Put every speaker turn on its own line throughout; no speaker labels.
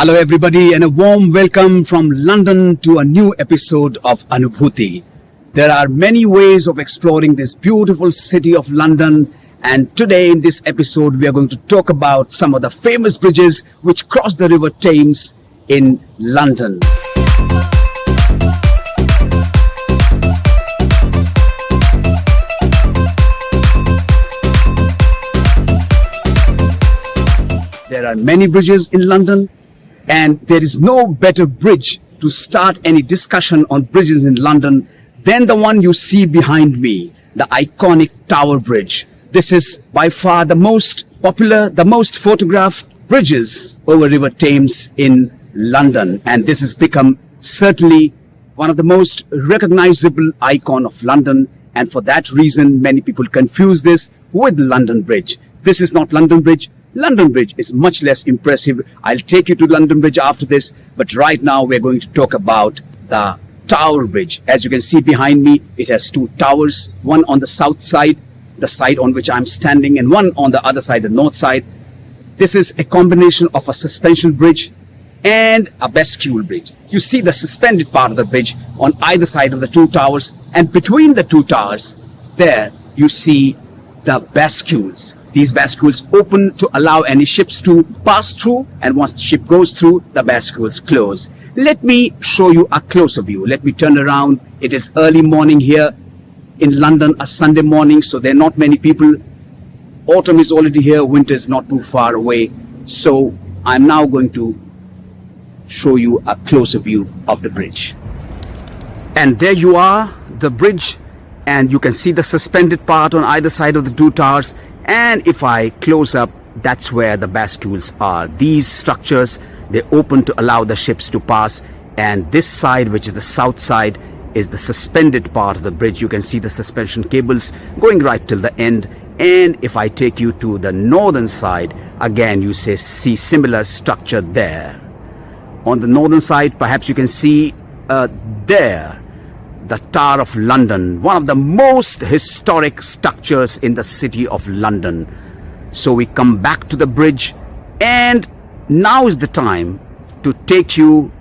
Hello everybody and a warm welcome from London to a new episode of Anubhuti. There are many ways of exploring this beautiful city of London, and today in this episode we are going to talk about some of the famous bridges which cross the River Thames in London. There are many bridges in London, and there is no better bridge to start any discussion on bridges in London than the one you see behind me, the iconic Tower Bridge. This is by far the most popular, the most photographed bridges over River Thames in London, and this has become certainly one of the most recognizable icon of London, and for that reason many people confuse this with London Bridge. This is not London Bridge. London Bridge is much less impressive. I'll take you to London Bridge after this, but right now we're going to talk about the Tower Bridge. As you can see behind me, it has two towers, one on the south side, the side on which I'm standing, and one on the other side, the north side. This is a combination of a suspension bridge and a bascule bridge. You see the suspended part of the bridge on either side of the two towers, and between the two towers, there you see the bascules. These bascules open to allow any ships to pass through, and once the ship goes through, the bascules close. Let me show you a closer view. Let me turn around. It is early morning here in London, a Sunday morning, so there are not many people. Autumn is already here, winter is not too far away. So I'm now going to show you a closer view of the bridge. And there you are, the bridge, and you can see the suspended part on either side of the two towers. And if I close up, that's where the bascules are. These structures, they open to allow the ships to pass, and this side, which is the south side, is the suspended part of the bridge. You can see the suspension cables going right till the end. And if I take you to the northern side, again you see similar structure there. On the northern side, perhaps you can see there the Tower of London, one of the most historic structures in the city of London. So we come back to the bridge, and now is the time to take you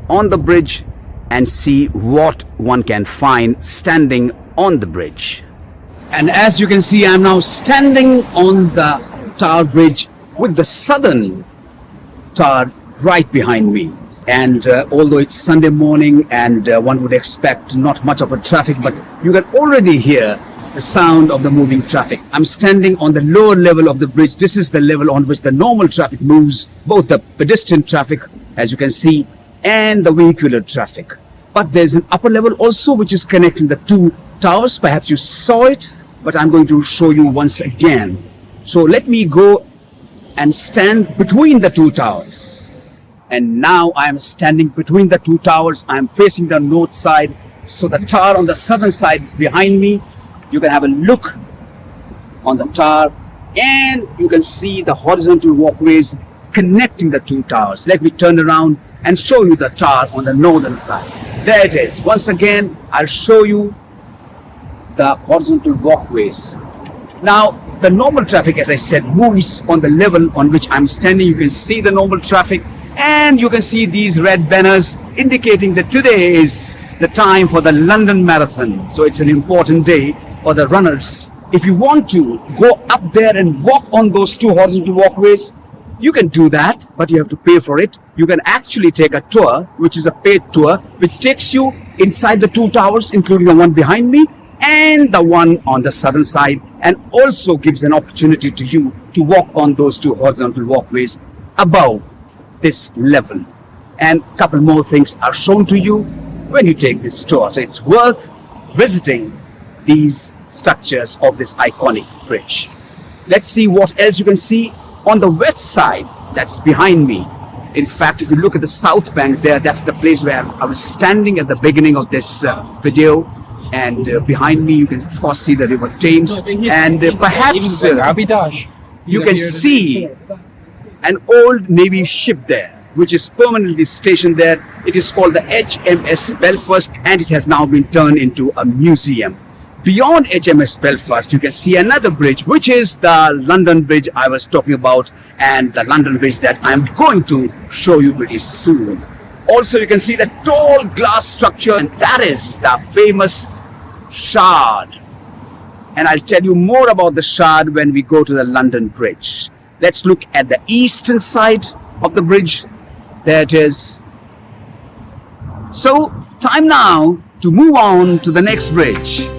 on the bridge and see what one can find standing on the bridge. And as you can see, I'm now standing on the Tower Bridge with the southern tower right behind me. And although it's Sunday morning and one would expect not much of a traffic, but you can already hear the sound of the moving traffic. I'm standing on the lower level of the bridge. This is the level on which the normal traffic moves, both the pedestrian traffic, as you can see, and the vehicular traffic. But there's an upper level also which is connecting the two towers. Perhaps you saw it, but I'm going to show you once again. So let me go and stand between the two towers. And now I am standing between the two towers. I am facing the north side. So the tower on the southern side is behind me. You can have a look on the tower, and you can see the horizontal walkways connecting the two towers. Let me turn around and show you the tower on the northern side. There it is. Once again, I'll show you the horizontal walkways. Now, the normal traffic, as I said, moves on the level on which I'm standing. You can see the normal traffic, and you can see these red banners indicating that today is the time for the London Marathon. So it's an important day for the runners. If you want to go up there and walk on those two horizontal walkways, you can do that, but you have to pay for it. You can actually take a tour, which is a paid tour, which takes you inside the two towers, including the one behind me and the one on the southern side, and also gives an opportunity to you to walk on those two horizontal walkways above this level. And a couple more things are shown to you when you take this tour. So it's worth visiting these structures of this iconic bridge. Let's see what else you can see on the west side. That's behind me. In fact, if you look at the south bank there, that's the place where I was standing at the beginning of this video. And behind me, you can of course see the River Thames, and perhaps you can see an old Navy ship there, which is permanently stationed there. It is called the HMS Belfast, and it has now been turned into a museum. beyond HMS Belfast, you can see another bridge, which is the London Bridge I was talking about, and the London Bridge that I'm going to show you pretty soon. Also, you can see the tall glass structure, and that is the famous Shard. And I'll tell you more about the Shard when we go to the London Bridge. Let's look at the eastern side of the bridge. There it is. So, time now to move on to the next bridge.